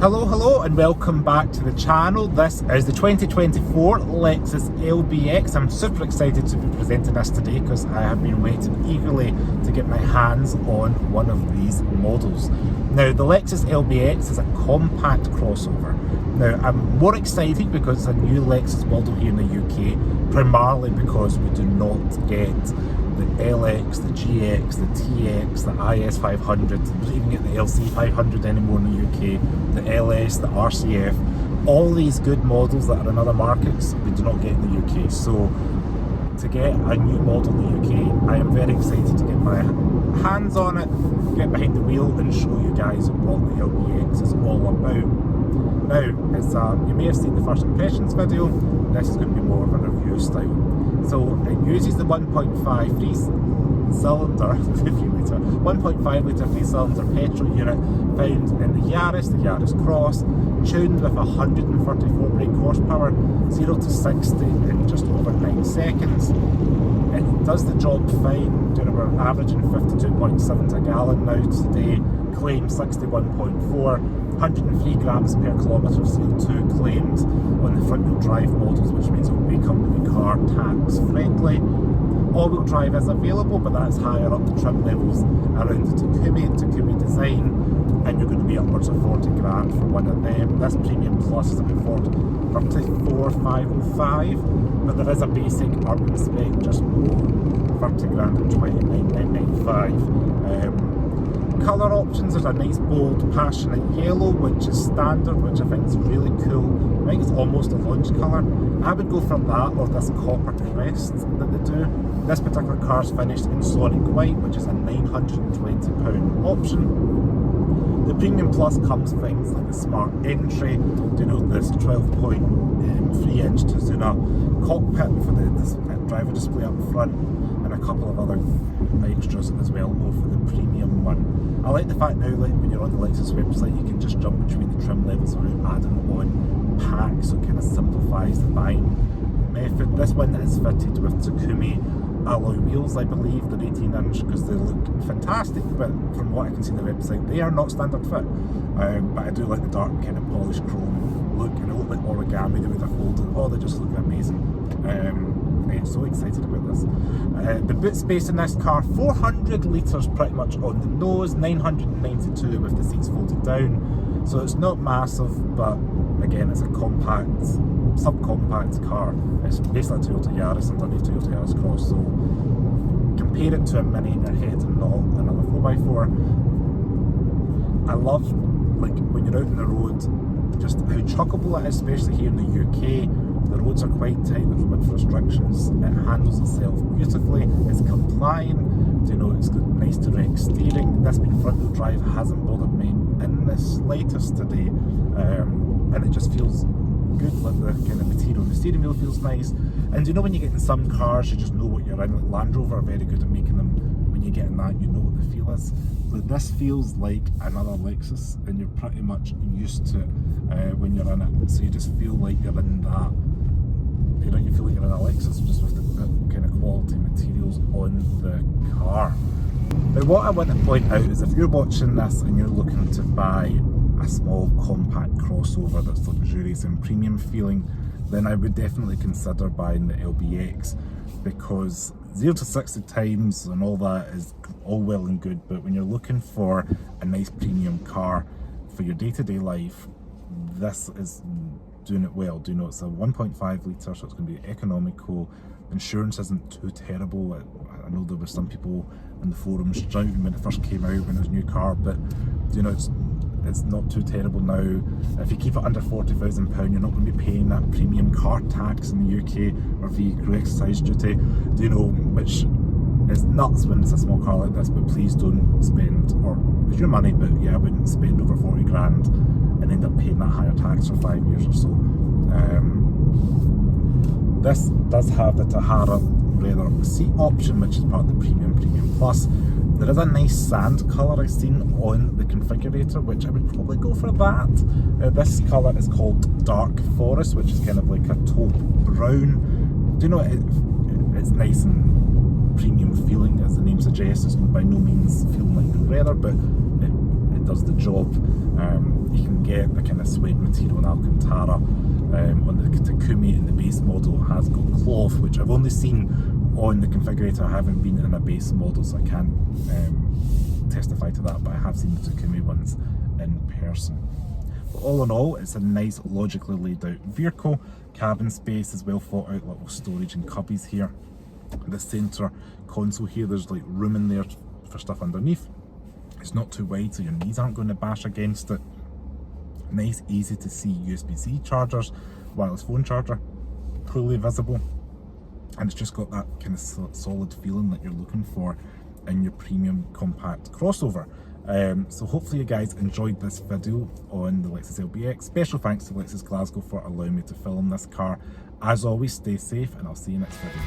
Hello and welcome back to the channel. This is the 2024 Lexus LBX. I'm super excited to be presenting this today because I have been waiting eagerly to get my hands on one of these models. Now the Lexus LBX is a compact crossover. Now I'm more excited because it's a new Lexus model here in the UK, primarily because we do not get the LX, the GX, the TX, the IS 500, we don't even get the LC 500 anymore in the UK, the LS, the RCF, all these good models that are in other markets we do not get in the UK. So to get a new model in the UK, I am very excited to get my hands on it, get behind the wheel and show you guys what the LBX is all about. Now, you may have seen the first impressions video. This is going to be more of a review style. So it uses the 1.5 cylinder, 1.5 litre 3-cylinder petrol unit found in the Yaris Cross, tuned with 134 brake horsepower, 0 to 60 in just over 9 seconds. It does the job fine. We're averaging 52.7 a gallon now today, claim 61.4, 103 grams per kilometre of CO2 claimed on the front wheel drive models, which means it will be company car tax friendly. All-wheel drive is available, but that's higher up the trim levels around the Takumi design, and you're going to be upwards of 40 grand for one of them. This Premium Plus is about 34,505, but there is a basic urban spec just below 30 grand at 29,995. Colour options, there's a nice bold passionate yellow, which is standard, which I think is really cool. I think it's almost a launch colour. I would go for that or this copper crest that they do. This particular car is finished in sonic white, which is a £920 option. The Premium Plus comes with things like the smart entry, this 12.3-inch Tazuna cockpit for the driver display up front, and a couple of other extras as well over the premium one. I like the fact now, like when you're on the Lexus website, you can just jump between the trim levels without adding on packs, so it kind of simplifies the buying method. This one is fitted with Takumi alloy wheels, I believe. They're 18-inch because they look fantastic, but from what I can see on the website, they are not standard fit. But I do like the dark kind of polished chrome look, and it look like origami, the way they're folded. Oh, they just look amazing. I'm so excited about this. The boot space in this car, 400 litres pretty much on the nose, 992 with the seats folded down. So it's not massive, but again, it's a compact, subcompact car. It's basically a Toyota Yaris underneath Toyota Yaris Cross, so compare it to a Mini in your head and not another 4x4. I love, like, when you're out on the road, just how chuckable it is, especially here in the UK. The roads are quite tight, there's width restrictions, it handles itself beautifully, it's compliant, it's got nice direct steering. This being front wheel drive hasn't bothered me in the slightest today, and it just feels good, like the kind of material on the steering wheel feels nice. And when you get in some cars, you just know what you're in. Like Land Rover are very good at making them, when you get in that, you know what the feel is. But this feels like another Lexus, and you're pretty much used to it when you're in it, so you just feel like you're in that. You feel like you're in a Lexus just with the kind of quality materials on the car. Now what I want to point out is if you're watching this and you're looking to buy a small compact crossover that's luxurious and premium feeling, then I would definitely consider buying the LBX, because 0 to 60 times and all that is all well and good, but when you're looking for a nice premium car for your day-to-day life, this is doing it well. It's a 1.5 litre, so it's going to be economical. Insurance isn't too terrible. I know there were some people in the forums shouting when it first came out when it was a new car, but it's not too terrible now. If you keep it under £40,000, you're not going to be paying that premium car tax in the UK or vehicle exercise duty, which is nuts when it's a small car like this. But please don't spend, or it's your money, but yeah, I wouldn't spend over 40 grand and end up paying that higher tax for 5 years or so. This does have the Tahara leather seat option, which is part of the Premium Plus. There is a nice sand colour I've seen on the configurator, which I would probably go for that. This colour is called Dark Forest, which is kind of like a taupe brown. It's nice and premium feeling, as the name suggests. It's by no means feeling like the leather, but it does the job. You can get the kind of suede material in Alcantara. On the Takumi in the base model has got cloth, which I've only seen on the configurator. I haven't been in a base model, so I can't testify to that, but I have seen the Takumi ones in person. But all in all, it's a nice, logically laid out vehicle. Cabin space is well thought out, little storage and cubbies here. The centre console here, there's like room in there for stuff underneath. It's not too wide, so your knees aren't going to bash against it. Nice, easy to see USB-C chargers, wireless phone charger, clearly visible. And it's just got that kind of solid feeling that you're looking for in your premium compact crossover. So hopefully you guys enjoyed this video on the Lexus LBX. Special thanks to Lexus Glasgow for allowing me to film this car. As always, stay safe, and I'll see you next video.